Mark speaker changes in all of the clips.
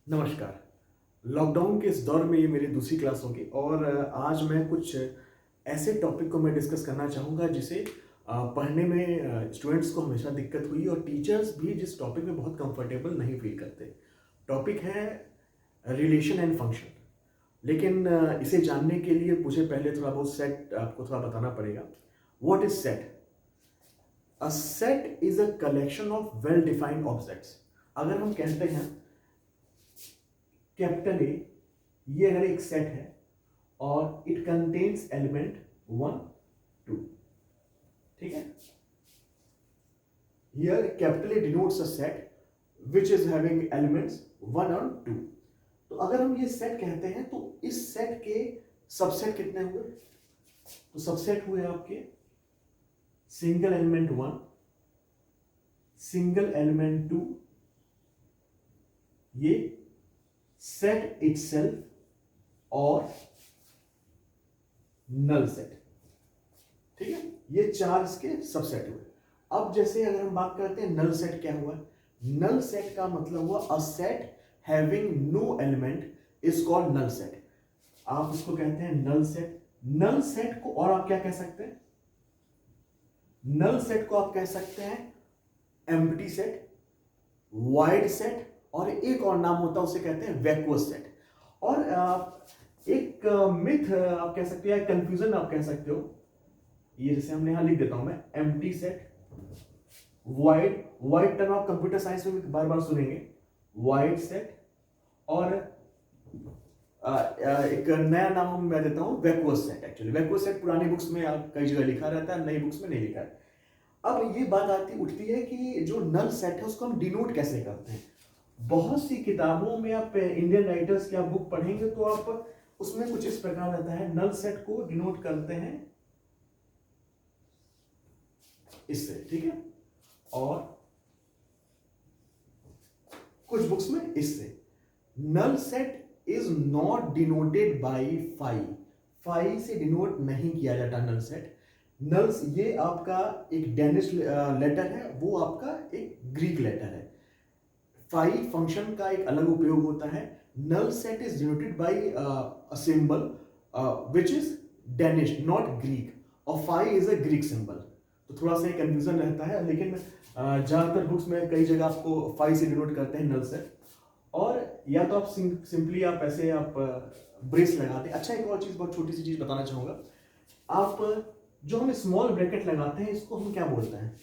Speaker 1: नमस्कार। लॉकडाउन के इस दौर में ये मेरी दूसरी क्लास होगी और आज मैं कुछ ऐसे टॉपिक को मैं डिस्कस करना चाहूँगा जिसे पढ़ने में स्टूडेंट्स को हमेशा दिक्कत हुई और टीचर्स भी जिस टॉपिक में बहुत कंफर्टेबल नहीं फील करते। टॉपिक है रिलेशन एंड फंक्शन। लेकिन इसे जानने के लिए मुझे पहले थोड़ा बहुत सेट आपको थोड़ा बताना पड़ेगा। What is set? A set is a collection of well defined objects. अगर हम कहते हैं कैपिटल ए, ये अगर एक सेट है और इट कंटेन्स एलिमेंट 1 2, ठीक है। Here capital A denotes a set which is having elements 1 और 2। तो अगर हम ये सेट कहते हैं तो इस सेट के सबसेट कितने हुए? तो सबसेट हुए आपके सिंगल एलिमेंट 1, सिंगल एलिमेंट 2, ये सेट इटसेल्फ और नल सेट, ठीक है। ये चार इसके सबसेट हुए। अब जैसे अगर हम बात करते हैं नल सेट क्या हुआ? नल सेट का मतलब हुआ a set having no element is called null set. आप इसको कहते हैं नल सेट। नल सेट को और आप क्या कह सकते हैं? नल सेट को आप कह सकते हैं एम्प्टी सेट, वाइड सेट, और एक और नाम होता है उसे कहते हैं वैक्यूअस सेट। और एक मिथ आप कह सकते हैं, कंफ्यूजन आप कह सकते हो, ये जैसे हमने यहां लिख देता हूं मैं, empty set, wide, wide term आप कंप्यूटर साइंस में भी बार बार सुनेंगे, वाइड सेट, और एक नया नाम मैं देता हूं वैक्यूअस सेट। एक्चुअली वैक्यूअस सेट पुरानी बुक्स में आप कई जगह लिखा रहता है, नई बुक्स में नहीं लिखा है। अब ये बात उठती है कि जो नल सेट है उसको हम डिनोट कैसे करते हैं। बहुत सी किताबों में आप इंडियन राइटर्स की आप बुक पढ़ेंगे तो आप उसमें कुछ इस प्रकार रहता है, नल सेट को डिनोट करते हैं इससे, ठीक है, और कुछ बुक्स में इससे। Null set is not denoted by phi से डिनोट नहीं किया जाता नल सेट। नल्स ये आपका एक डेनिश लेटर है, वो आपका एक ग्रीक लेटर है। फाई फंक्शन का एक अलग उपयोग होता है। Null set is denoted by a symbol which is Danish not Greek, और phi is a Greek symbol. तो थोड़ा सा कंफ्यूजन रहता है, लेकिन ज्यादातर बुक्स में कई जगह आपको फाई से डिनोट करते हैं नल सेट। और या तो आप सिंपली आप ऐसे आप ब्रेस लगाते हैं। अच्छा, एक और चीज, बहुत छोटी सी चीज बताना चाहूंगा। आप जो हम स्मॉल ब्रैकेट लगाते हैं इसको हम क्या बोलते हैं?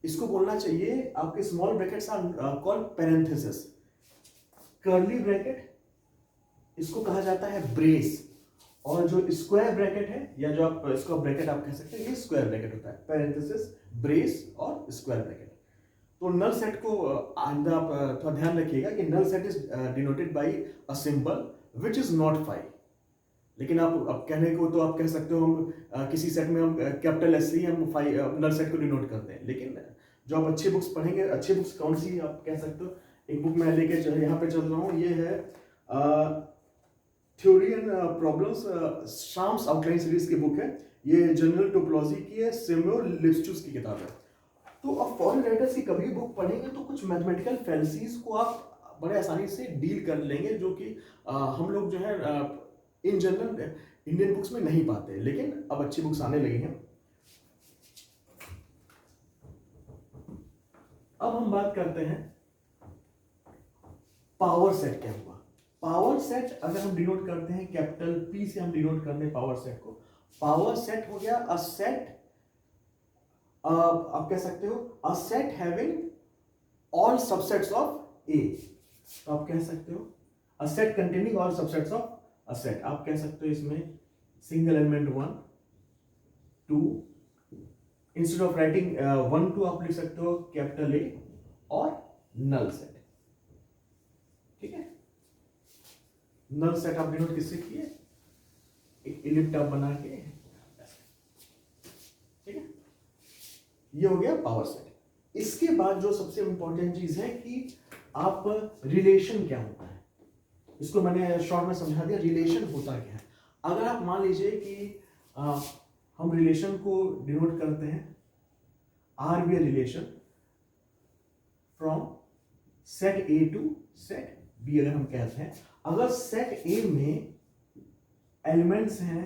Speaker 1: इसको बोलना चाहिए आपके small brackets are called parenthesis. Curly bracket इसको कहा जाता है ब्रेस, और जो स्क्वायर ब्रैकेट है या जो आप इसको ब्रैकेट आप कह सकते हैं, ये स्क्वायर ब्रैकेट होता है। पैरेंथेसिस, ब्रेस और स्क्वायर ब्रैकेट। तो नल सेट को आइंदा आप थोड़ा ध्यान रखिएगा कि null set is denoted by a symbol which is not phi. लेकिन आप कहने को तो आप कह सकते हो हम किसी सेट में हम कैपिटल एस से ही हम फाई नल सेट को डिनोट करते हैं। लेकिन जो आप अच्छी बुक्स पढ़ेंगे, अच्छी बुक्स कौन सी आप कह सकते हो, एक बुक मैं लेके यहाँ पे चल रहा हूँ, ये है theory and problems, Schaum's outline series की बुक है। ये जनरल टोपोलॉजी की है, सैमुअल लिप्सचुस की किताब है। तो अब फॉरेन राइटर्स की कभी बुक पढ़ेंगे तो कुछ मैथमेटिकल फैलेसीज को आप बड़े आसानी से डील कर लेंगे, जो कि हम लोग जो है इन जनरल इंडियन बुक्स में नहीं पाते। लेकिन अब अच्छी बुक्स आने लगी हैं। अब हम बात करते हैं पावर सेट क्या हुआ। पावर सेट अगर हम डिनोट करते हैं कैपिटल पी से, हम डिनोट करते हैं पावर सेट को। पावर सेट हो गया अ सेट, आप कह सकते हो a set having all subsets of A. तो आप कह सकते हो a set containing all subsets of a set. आप कह सकते हो इसमें single element 1 2, instead of writing 1 2 आप लिख सकते हो कैपिटल ए और नल सेट, ठीक है। नल सेट आप डिनोट किससे किए? एक इलिप्ट आप बना के, ठीक है। ये हो गया पावर सेट। इसके बाद जो सबसे इंपॉर्टेंट चीज है कि आप रिलेशन क्या होता है, इसको मैंने शॉर्ट में समझा दिया। रिलेशन होता क्या है? अगर आप मान लीजिए कि हम रिलेशन को डिनोट करते हैं R be relation from set A to set B अगर हम कहते हैं, अगर सेट ए में एलिमेंट्स हैं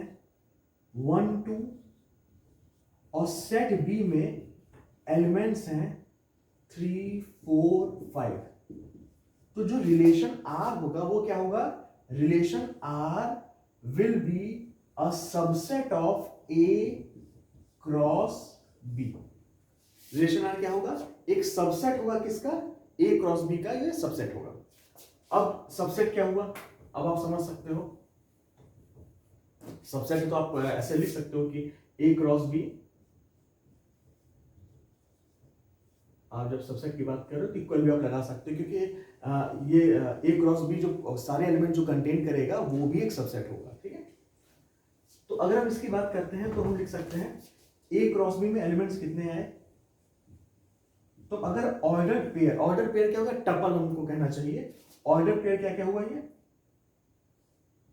Speaker 1: 1 2 और सेट बी में एलिमेंट्स हैं 3 4 5, तो जो रिलेशन आर होगा वो क्या होगा, relation R will be a subset of A cross B. Relation R क्या होगा, एक सबसेट होगा किसका, ए क्रॉस बी का, ये सबसेट होगा। अब सबसेट क्या हुआ, अब आप समझ सकते हो, सबसेट तो आप ऐसे लिख सकते हो कि ए क्रॉस बी, आप जब सबसेट की बात कर रहे हो तो इक्वल भी आप लगा सकते हो, क्योंकि ये ए क्रॉस बी जो सारे एलिमेंट जो कंटेन करेगा वो भी एक सबसेट होगा, ठीक है। तो अगर हम इसकी बात करते हैं तो हम लिख सकते हैं ए क्रॉस बी में एलिमेंट्स कितने आए, तो अगर ऑर्डर पेयर क्या होगा, टपल हमको कहना चाहिए। ऑर्डर पेयर क्या क्या हुआ, ये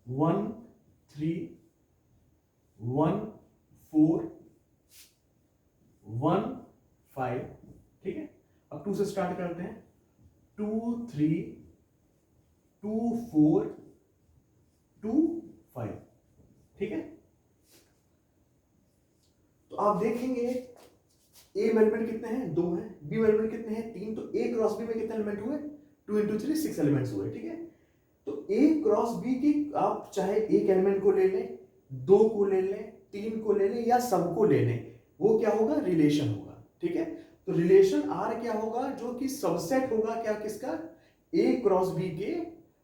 Speaker 1: 1 3 1 4 1 5, ठीक है। अब 2 से स्टार्ट करते हैं, 2 3 2 4 2 5, ठीक है। तो आप देखेंगे ए में एलिमेंट कितने हैं, 2 हैं, बी में एलिमेंट कितने हैं, 3, तो ए क्रॉस बी में कितने एलिमेंट हुए, 2 × 3 6 एलिमेंट्स हुए, ठीक है। तो ए क्रॉस बी की आप चाहे एक एलिमेंट को ले लें, 2 को ले लें, 3 को ले लें या सबको ले लें, वो क्या होगा, रिलेशन होगा, ठीक है। तो रिलेशन आर क्या होगा, जो कि सबसेट होगा क्या, किसका, ए क्रॉस बी के,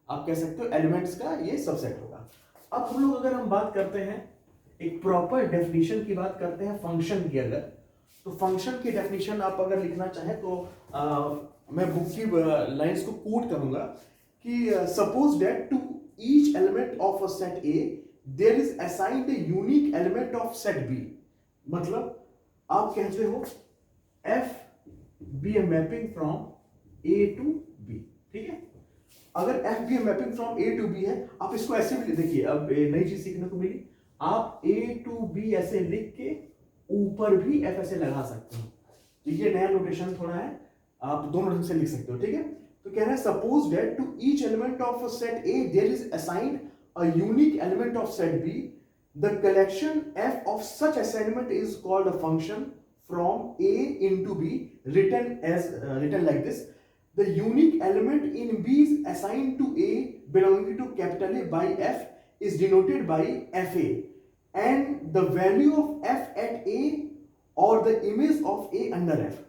Speaker 1: आप कह सकते हो एलिमेंट्स का ये सबसेट होगा। अब हम लोग अगर हम बात करते हैं एक प्रॉपर डेफिनेशन की बात करते हैं फंक्शन की, अगर तो फंक्शन की डेफिनेशन आप अगर लिखना चाहें तो मैं बुक की लाइंस को कोट करूंगा कि suppose that to each element of a set A there is assigned a unique element of set B. मतलब आप कहते हो f be a mapping from A to B, ठीक है। अगर f be a mapping from A to B है, आप इसको ऐसे भी देखिए, अब नई चीज सीखने को मिली, आप ए टू बी ऐसे लिख के ऊपर भी एफ ऐसे लगा सकते हो, ये नया नोटेशन थोड़ा है, आप दोनों ढंग से लिख सकते हो, ठीक है। तो कह रहा है suppose that to each element of a set A there is assigned a unique element of set B, the collection f of such assignment is called a function from A into B, written like this: the unique element in B is assigned to A belonging to capital A by F is denoted by FA, and the value of F at A or the image of A under F.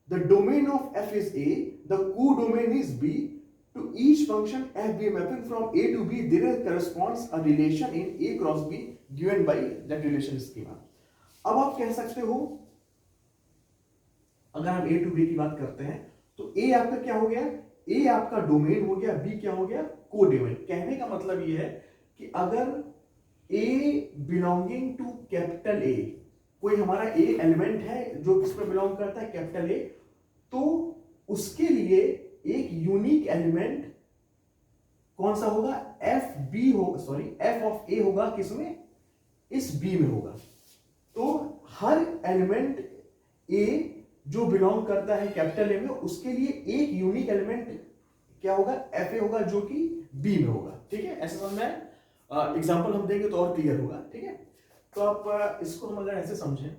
Speaker 1: The domain of F is A, the codomain is B. To each function f be mapping from A to B, there corresponds a relation in A cross B given by that relation schema. अब आप कह सकते हो, अगर हम A to B की बात करते हैं तो A आपका क्या हो गया, A आपका डोमेन हो गया, B क्या हो गया, कोडोमेन। कहने का मतलब ये है कि अगर A belonging to capital A, कोई हमारा A एलिमेंट है जो किसमें बिलोंग करता है, कैपिटल A, तो उसके लिए एक यूनिक एलिमेंट कौन सा होगा, एफ ऑफ ए होगा, किसमें, इस बी में होगा। तो हर एलिमेंट ए जो बिलोंग करता है कैपिटल ए में, उसके लिए एक यूनिक एलिमेंट क्या होगा, एफ ए होगा, जो कि बी में होगा, ठीक है। ऐसे समझ में एग्जांपल हम देंगे तो और क्लियर होगा, ठीक है। तो आप इसको हम अगर ऐसे समझें,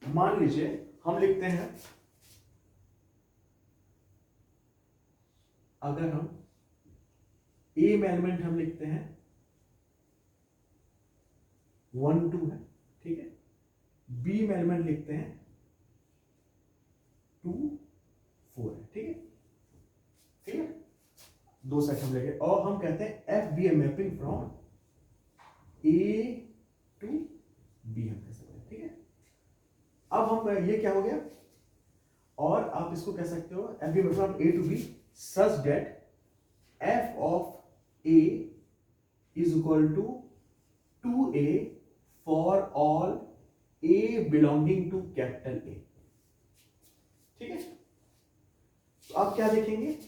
Speaker 1: मान लीजिए हम लिखते हैं, अगर हम ए में एलिमेंट हम लिखते हैं 1 2 है, ठीक है। बी में एलिमेंट लिखते हैं 2 4 है, ठीक है, ठीक है। दो सेट हम लेंगे और हम कहते हैं f be a mapping from A to B, हम कह सकते हैं, ठीक है। अब हम ये क्या हो गया, और आप इसको कह सकते हो f be from A to B such that f of a is equal to 2a for all a belonging to capital A, ठीक है। तो आप क्या देखेंगे,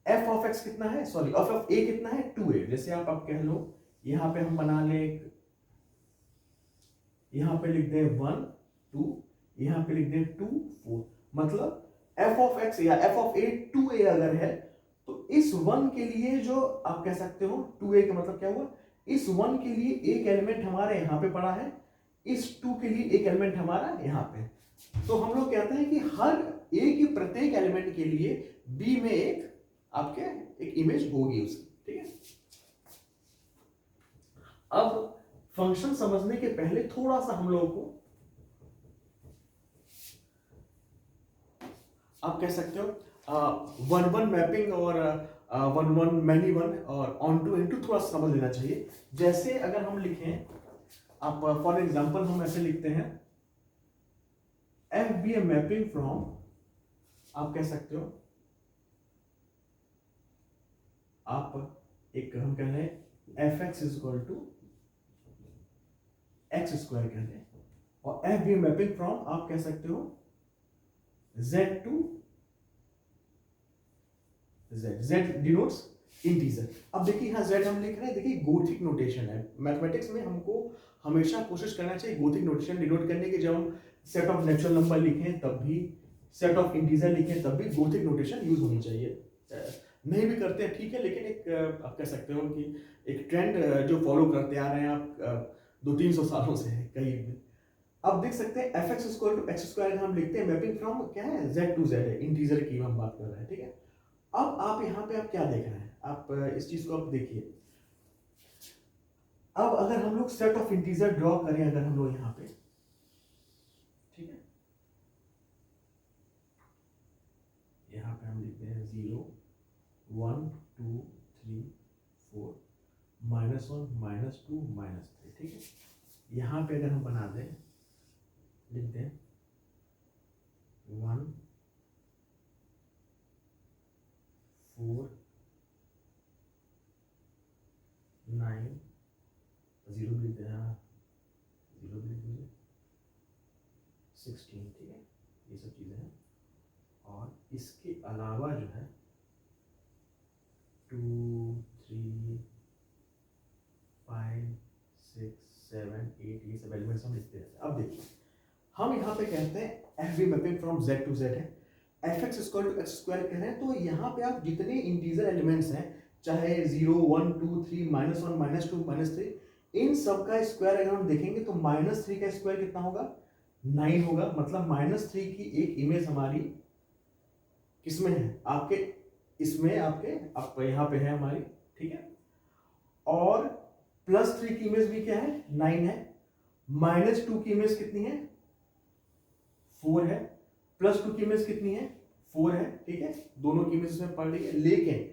Speaker 1: एफ ऑफ एक्स कितना है, सॉरी एफ ऑफ ए कितना है, 2a। जैसे आप कह लो, यहां पे हम बना ले, यहां पे लिख दें 1 2, यहां पे लिख दें 2 4, मतलब f ऑफ x या f ऑफ a 2a अगर है तो इस 1 के लिए जो आप कह सकते हो 2a का मतलब क्या हुआ, इस 1 के लिए एक एलिमेंट हमारे यहां पे पड़ा है, इस 2 के लिए एक एलिमेंट हमारा यहां पे। तो हम लोग कहते हैं कि हर a के प्रत्येक एलिमेंट के लिए b में एक आपके एक इमेज होगी उसकी, ठीक है। अब फंक्शन समझने के पहले थोड़ा सा हम लोगों को आप कह सकते हो वन वन मैपिंग और वन वन मैनी वन और ऑन टू इनटू थोड़ा समझ लेना चाहिए। जैसे अगर हम लिखें, आप फॉर एग्जांपल हम ऐसे लिखते हैं f be a mapping from, आप कह सकते हो आप एक हम कह रहे हैं f x is equal to x square कह रहे हैं, और f be a mapping from आप कह सकते हो z to z denotes integer. अब देखिए यहां z हम लिख रहे हैं, देखिए गोथिक नोटेशन है। मैथमेटिक्स में हमको हमेशा कोशिश करना चाहिए गोथिक नोटेशन डिनोट करने की। जब हम सेट ऑफ नेचुरल नंबर लिखें तब भी, सेट ऑफ इंटीजर लिखें तब भी गोथिक नोटेशन यूज होनी चाहिए। नहीं भी करते हैं ठीक है, लेकिन एक आप कह सकते हो कि एक ट्रेंड जो फॉलो करते आ रहे हैं आप 200-300 सालों से है कहीं भी। अब देख सकते हैं f x equal to x square हम लिखते हैं, मैपिंग फ्रॉम क्या है z टू z है, इंटीजर की हम बात कर रहे हैं, ठीक है। अब आप यहाँ पे आप क्या देख रहे हैं, आप इस चीज को आप देखिए। अब अगर हम लोग सेट ऑफ इंटीजर ड्रॉ करें, अगर हम लोग यहाँ पे, ठीक है, यहाँ पे हम लिखते हैं 0 1 2 3 4 -1 -2 -3, ठीक है। यहाँ पे अगर हम बना दें, लिख दें 1 4 9 0 भी लिख दें, 0 भी लिख दीजिए 16, ठीक है। ये सब चीज़ें हैं, और इसके अलावा जो है 2 3 5 6 7 8 ये सब एलिमेंट्स हम लिखते हैं। अब देखिए हम यहाँ पे कहते हैं f be mapping from z to z है, f x equal to x square कह रहे हैं, तो यहाँ पे आप जितने इंटीजर एलिमेंट्स हैं, चाहे 0 1 2 3 -1 -2 -3, इन सब का स्क्वायर अगर हम देखेंगे तो -3 का स्क्वायर कितना होगा, 9 होगा। मतलब -3 की एक इमेज हमारी किसमें है, आपके इसमें, आपके आप यहाँ पे है हमारी, ठीक है। और +3 की इमेज भी क्या है, 9 है। -2 की इमेज कितनी है, 4 है। +2 की इमेज कितनी है, 4 है, ठीक है। दोनों की इमेज इसमें पढ़ ली है, लेकिन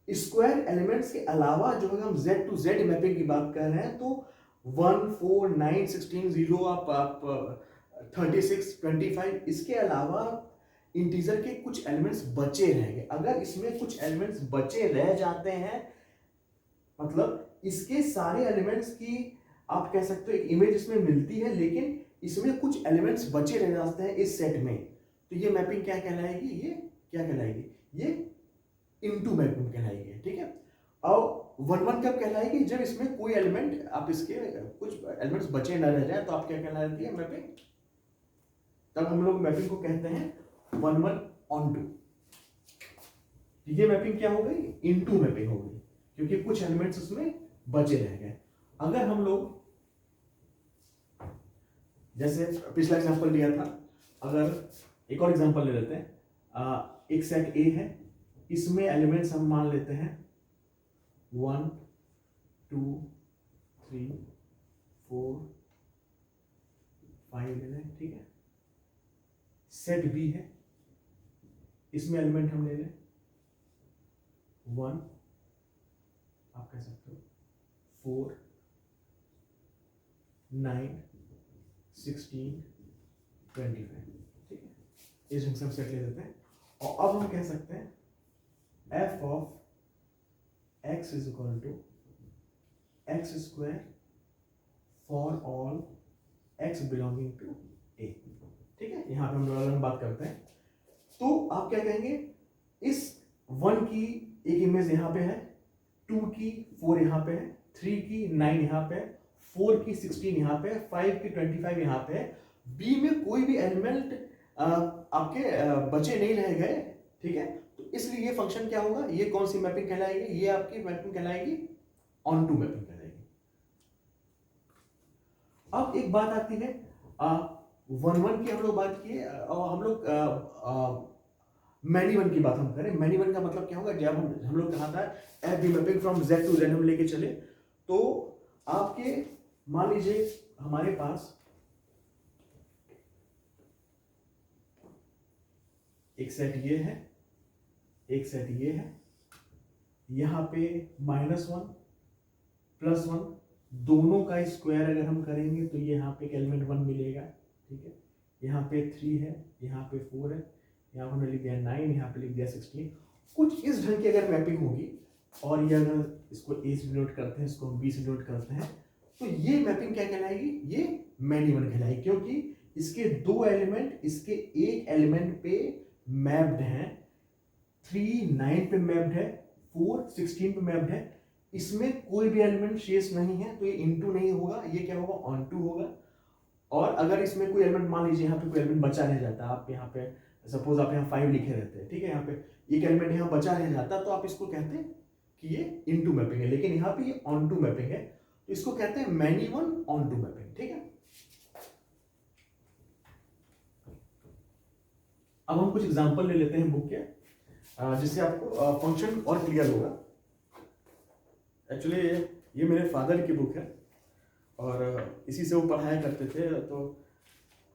Speaker 1: स्क्वायर एलिमेंट्स के अलावा जो है हम z टू z मैपिंग की बात कर रहे हैं, तो 1 4 9 16 0 आप 36 25, इसके अलावा इंटीजर के कुछ एलिमेंट्स बचे रहेंगे। अगर इसमें कुछ एलिमेंट्स बचे रह जाते हैं, मतलब इसके सारे एलिमेंट्स की आप कह सकते हो एक इमेज इसमें मिलती है, लेकिन इसमें कुछ एलिमेंट्स बचे रह जाते हैं इस सेट में, तो ये मैपिंग क्या कहलाएगी, ये क्या कहलाएगी, ये इनटू मैपिंग कहलाएगी, ठीक है। और 1 कब कहलाएगी, जब इसमें कोई एलिमेंट आप इसके कुछ एलिमेंट्स बचे न रह जाए, तो आप क्या कहलाती है, मैपिंग। तब हम लोग मैपिंग को कहते हैं 1 ऑन 2। ये मैपिंग क्या हो गई, इनटू मैपिंग हो गई, क्योंकि कुछ एलिमेंट्स उसमें बचे रह गए। अगर हम लोग जैसे पिछला एग्जांपल लिया था, अगर एक और एग्जांपल ले लेते हैं, एक सेट ए है, इसमें एलिमेंट्स हम मान लेते हैं 1 2 3 4 5 ले लें, ठीक है। सेट बी है, इसमें एलिमेंट हम ले लें 1, आप कह सकते हो 4 9 16 25, ठीक है। इस ढंग से हम सेट ले लेते हैं, और अब हम कह सकते हैं f of x is equal to x square for all x belonging to a, ठीक है। यहां पे हम लोग बात करते हैं, तो आप क्या कहेंगे, इस 1 की एक इमेज यहां पे है, 2 की 4 यहां पे है, 3 की 9 यहां पे है, 4 की 16 यहां पे है, 5 की 25 यहां पे है। बी में कोई भी एलिमेंट आपके बचे नहीं रह गए, ठीक है। तो इसलिए ये फंक्शन क्या होगा, ये कौन सी मैपिंग कहलाएगी, ये आपकी मैपिंग कहलाएगी ऑन टू मैपिंग कहलाएगी। अब एक बात आती है, 1 1 की हम लोग बात किए, और हम लोग मैनी वन की बात हम करें। मैनी वन का मतलब क्या होगा, जब हम लोग कहा था f be mapping from z to z हम लेके चले, तो आपके मान लीजिए हमारे पास एक सेट ये है, एक सेट ये है, यहां पे -1 +1 दोनों का स्क्वायर अगर हम करेंगे तो ये यहाँ पे एक एलिमेंट 1 मिलेगा, ठीक है। यहाँ पे 3 है, यहाँ पे 4 है, यहाँ हमने लिख दिया 9, यहाँ पे लिख दिया 16। कुछ इस ढंग की अगर मैपिंग होगी, और ये अगर इसको ए से डिनोट करते हैं, इसको बी से डिनोट करते हैं, तो ये मैपिंग क्या कहलाएगी, ये मैनी वन कहलाएगी, क्योंकि इसके 2 एलिमेंट इसके एक एलिमेंट पे मैप्ड हैं। 3 9 पे मैप्ड है, 4 16 पे मैप्ड है, इसमें कोई भी एलिमेंट शेष नहीं है, तो ये इनटू नहीं होगा, ये क्या होगा, ऑन टू होगा। और अगर इसमें कोई एलिमेंट, मान लीजिए यहाँ पे कोई एलिमेंट बचा रह जाता है, आप यहाँ पे सपोज आप यहाँ 5 लिखे रहते हैं, ठीक है, यहाँ पे एक एलिमेंट यहाँ बचा रह जाता, तो आप इसको कहते हैं कि ये इनटू मैपिंग है, लेकिन यहाँ पे ये ऑन टू मैपिंग है, तो इसको कहते हैं many one onto mapping, ठीक है। अब हम कुछ एग्जांपल ले लेते हैं बुक के, जिससे आपको फंक्शन और क्लियर होगा। एक्चुअली ये मेरे फादर की बुक है, और इसी से वो पढ़ाया करते थे। तो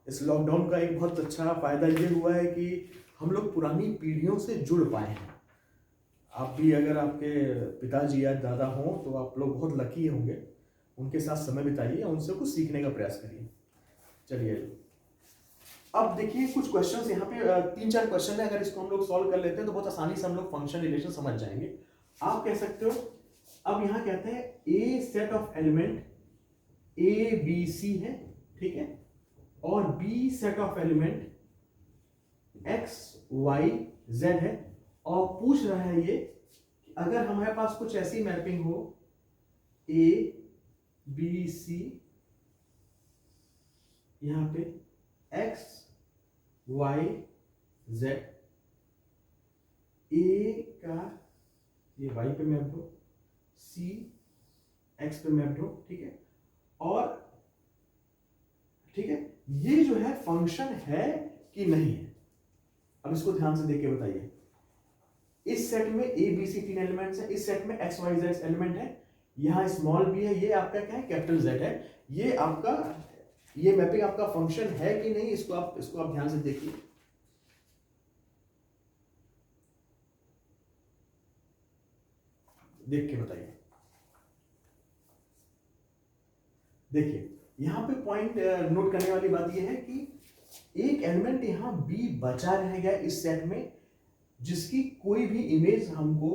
Speaker 1: इस लॉकडाउन का एक बहुत अच्छा फ़ायदा ये हुआ है कि हम लोग पुरानी पीढ़ियों से जुड़ पाए हैं। आप भी अगर आपके पिताजी या दादा हों तो आप लोग बहुत लकी होंगे, उनके साथ समय बिताइए, उनसे कुछ सीखने का प्रयास करिए। चलिए अब देखिए कुछ क्वेश्चंस यहाँ पे 3-4 क्वेश्चन है, अगर इसको हम लोग सॉल्व कर लेते हैं तो बहुत आसानी से हम लोग फंक्शन रिलेशन समझ जाएंगे। आप कह सकते हो, अब यहाँ कहते हैं A set of element A B C है, ठीक है, और B set of element X Y Z है, और पूछ रहा है ये कि अगर हमारे पास कुछ ऐसी मैपिंग हो ए बी सी, यहां पे एक्स वाई जेड, ए का ये वाई पे मैप्ड हो, सी एक्स पे मैप्ड हो, ठीक है, और ठीक है, ये जो है फंक्शन है कि नहीं है। अब इसको ध्यान से देख के बताइए, इस सेट में ए बी सी 3 एलिमेंट्स है, इस सेट में एक्स वाई जेड एलिमेंट है, यहाँ स्मॉल बी है, ये आपका क्या है, कैपिटल जेड है। ये आपका, ये मैपिंग आपका फंक्शन है कि नहीं, इसको आप ध्यान से देखिए। देख के बताइए। देखिए यहां पे पॉइंट नोट करने वाली बात यह है कि एक एलिमेंट यहां बी बचा रह गया इस सेट में, जिसकी कोई भी इमेज हमको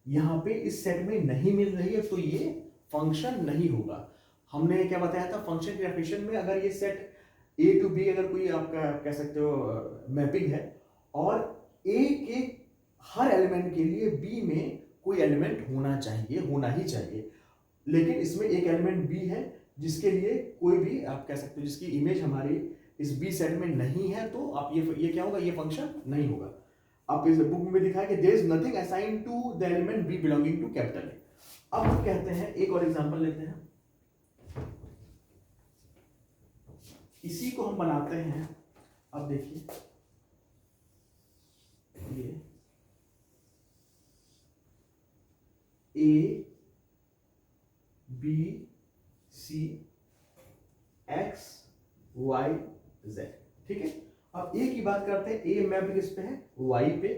Speaker 1: यहाँ पे इस सेट में नहीं मिल रही है, तो ये फंक्शन नहीं होगा। हमने क्या बताया था, फंक्शन की डेफिनेशन में अगर ये सेट ए टू बी अगर कोई आपका कह सकते हो मैपिंग है, और ए के हर एलिमेंट के लिए बी में कोई एलिमेंट होना चाहिए, होना ही चाहिए, लेकिन इसमें एक एलिमेंट बी है जिसके लिए कोई भी आप कह सकते हो जिसकी इमेज हमारी इस बी सेट में नहीं है, तो आप ये क्या होगा, ये फंक्शन नहीं होगा। आप इस बुक में दिखा कि there is nothing assign to the element b belonging to capital A. अब हम कहते हैं, एक और एग्जांपल लेते हैं, इसी को हम बनाते हैं। अब देखिए ये A B C X Y Z, ठीक है। अब ए की बात करते हैं, ए मैप किस पे है, वाई पे,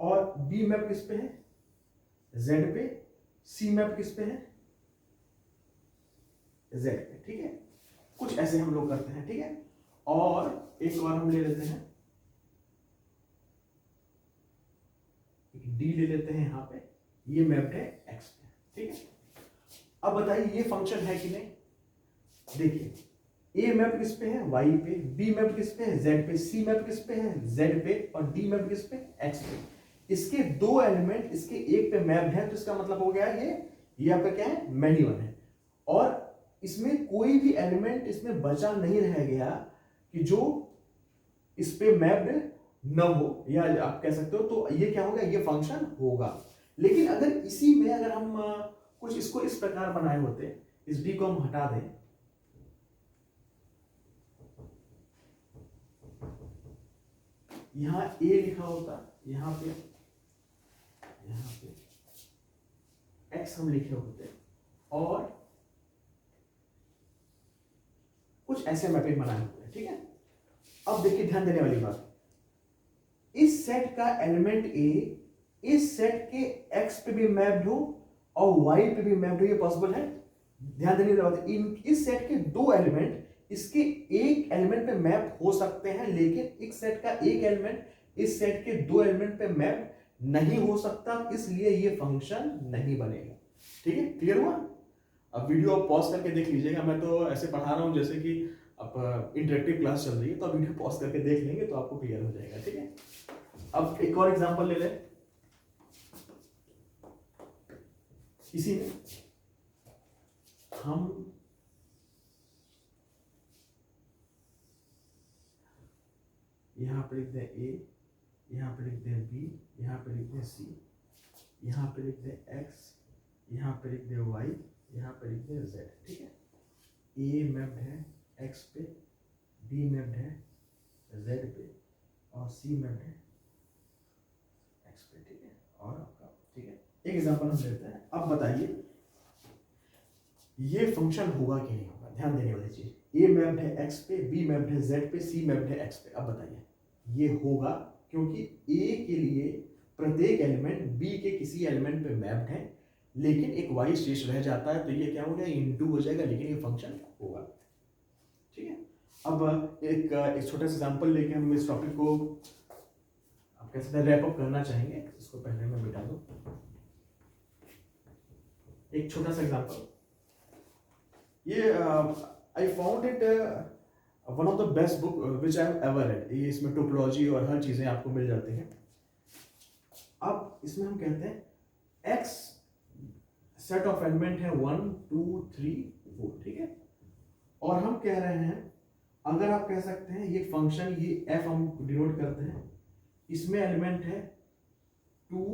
Speaker 1: और बी मैप किस पे है, जेड पे, सी मैप किस पे है, जेड पे, ठीक है। कुछ ऐसे हम लोग करते हैं, ठीक है। और एक और हम ले लेते हैं, डी ले लेते हैं यहाँ पे, ये मैप्ड है एक्स पे, ठीक है। अब बताइए ये फंक्शन है कि नहीं। देखिए ए मैप किस पे है, वाई पे, बी मैप किस पे है, जेड पे, सी मैप किस पे है, जेड पे, और डी मैप किस पे, एक्स पे। इसके 2 एलिमेंट इसके एक पे मैप है, तो इसका मतलब हो गया ये आपका क्या है, मैनी वन है। और इसमें कोई भी एलिमेंट इसमें बचा नहीं रह गया कि जो इस पे मैप्ड न हो, या आप कह सकते हो, तो ये क्या होगा, ये फंक्शन होगा। लेकिन अगर इसी में अगर हम कुछ इसको इस प्रकार बनाए होते, इस डी को हम हटा दें, यहां ए लिखा होता, यहां पे एक्स हम लिखे होते, और कुछ ऐसे मैपिंग बनाए होते, ठीक है। अब देखिए ध्यान देने वाली बात, इस सेट का एलिमेंट ए इस सेट के एक्स पे भी मैप्ड हो और वाई पे भी मैप्ड हो, ये पॉसिबल है। ध्यान देने वाली बात, इस सेट के दो एलिमेंट इसके एक एलिमेंट पे मैप हो सकते हैं, लेकिन इस सेट का एक एलिमेंट इस सेट के दो एलिमेंट पे मैप नहीं हो सकता, इसलिए ये फंक्शन नहीं बनेगा। ठीक है, क्लियर हुआ। अब वीडियो आप पॉज करके देख लीजिएगा, मैं तो ऐसे पढ़ा रहा हूं जैसे कि अब इंटरेक्टिव क्लास चल रही है, तो आप वीडियो पॉज करके देख लेंगे तो आपको क्लियर हो जाएगा। ठीक है, अब एक और एग्जांपल ले लें। इसी में हम यहां पे लिख दें ए, यहां पे लिख दें बी, यहां पे लिख दें सी, यहां पे लिख दें एक्स, यहां पे लिख दें वाई, यहां पे लिख दें जेड। ठीक है, ए मैप्ड है एक्स पे, बी मैप्ड है जेड पे, और सी मैप्ड है एक्स पे। ठीक है, और आपका ठीक है, एक एग्जांपल हम लेते हैं। अब बताइए ये फंक्शन होगा कि नहीं होगा। ध्यान देने वाली चीज, ए मैप्ड है एक्स पे, बी मैप्ड है जेड पे, सी मैप्ड है एक्स पे। अब बताइए ये होगा, क्योंकि ए के लिए प्रत्येक एलिमेंट बी के किसी एलिमेंट पे मैप्ड है, लेकिन एक वाई शेष रह जाता है, तो ये क्या हो गया, इनटू हो जाएगा, लेकिन ये फंक्शन होगा। ठीक है, अब एक छोटा सा एग्जांपल लेके हम इस टॉपिक को आप कह सकते हैं रैप अप करना चाहेंगे। इसको पहले मैं मिटा दूं, एक छोटा सा एग्जांपल। ये I found it one of the best book which I have ever read. ये इसमें टोपोलॉजी और हर चीजें आपको मिल जाती हैं। अब इसमें हम कहते हैं एक्स सेट ऑफ एलिमेंट है 1 2 3 4। ठीक है, और हम कह रहे हैं, अगर आप कह सकते हैं ये फंक्शन, ये एफ हम डिनोट करते हैं, इसमें एलिमेंट है 2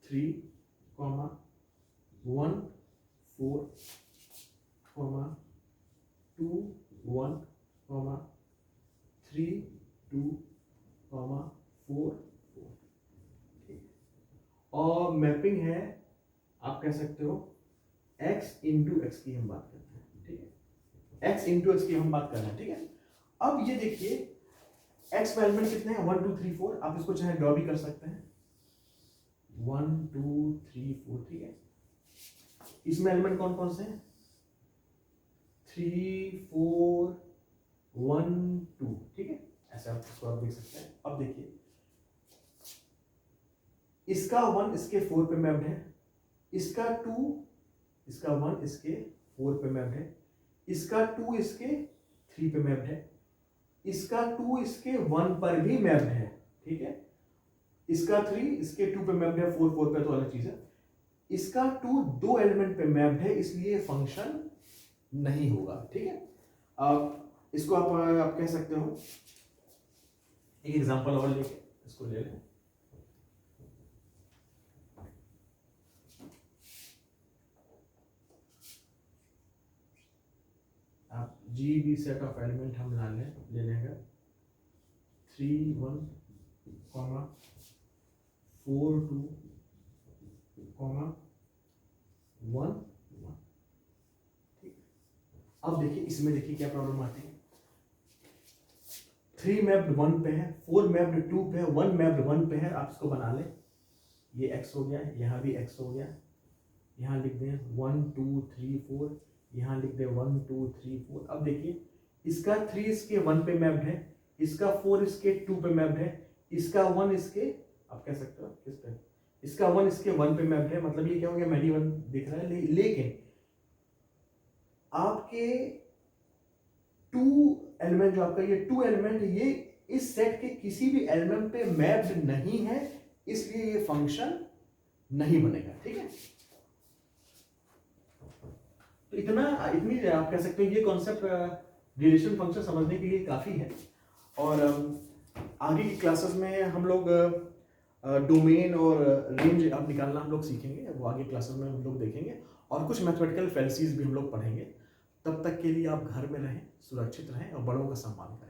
Speaker 1: 3 1 4 2 1 3 2 4 4। और मैपिंग है, आप कह सकते हो x इंटू एक्स की हम बात करते हैं। ठीक है, x इंटू एक्स की हम बात कर रहे हैं। ठीक है, अब ये देखिए x में एलिमेंट कितने हैं, 1 2 3 4। आप इसको चाहे ड्रॉ भी कर सकते हैं, 1 2 3 4। ठीक है, इसमें एलिमेंट कौन कौन से हैं, 3 4 1 2। ठीक है, ऐसे आप इसको आप देख सकते हैं। अब देखिए इसका 1 इसके 4 पे मैप्ड है, इसका 2 इसका 1 इसके 4 पे मैप्ड है, इसका 2 इसके 3 पे मैप्ड है, इसका 2 इसके 1 पर भी मैप्ड है। ठीक है, इसका 3 इसके 2 पे मैप्ड है, 4 4 पे तो अलग चीज है। इसका 2 दो एलिमेंट पे मैप्ड है, इसलिए फंक्शन नहीं होगा। ठीक है, अब इसको आप कह सकते हो, एक एग्जांपल और लेके इसको ले लें। आप g be set of element हम ले लेंगे 3 1 4 2 1 1। ठीक, अब देखिए इसमें देखिए क्या प्रॉब्लम आती है, 3 मैप्ड 1 पे है, 4 मैप्ड 2 पे है, 1 मैप्ड 1 पे है। आप इसको बना ले, ये x हो गया, यहाँ भी x हो गया, यहाँ लिख दें 1 2 3 4, यहाँ लिख दें 1 2 3 4। अब देखिए इसका 3 इसके 1 पे मैप्ड है, इसका 4 इसके 2 पे मैप्ड है, इसका 1 इसके, आप कह सकते हो किस पे, इसका 1 इसके 1 पे मैप्ड है। मतलब ये क्या हो गया, मैडी 1 दिख रहा है, लेकिन आपके 2 एलिमेंट, जो आपका ये 2 एलिमेंट, ये इस सेट के किसी भी एलिमेंट पे मैप्ड नहीं है, इसलिए ये फंक्शन नहीं बनेगा। ठीक है, तो इतनी आप कह सकते हो ये कॉन्सेप्ट रिलेशन फंक्शन समझने के लिए काफ़ी है। और आगे की क्लासेस में हम लोग डोमेन और रेंज अब निकालना हम लोग सीखेंगे, वो आगे क्लासेस में हम लोग देखेंगे, और कुछ मैथमेटिकल फैंसीज भी हम लोग पढ़ेंगे। तब तक के लिए आप घर में रहें, सुरक्षित रहें और बड़ों का सम्मान करें।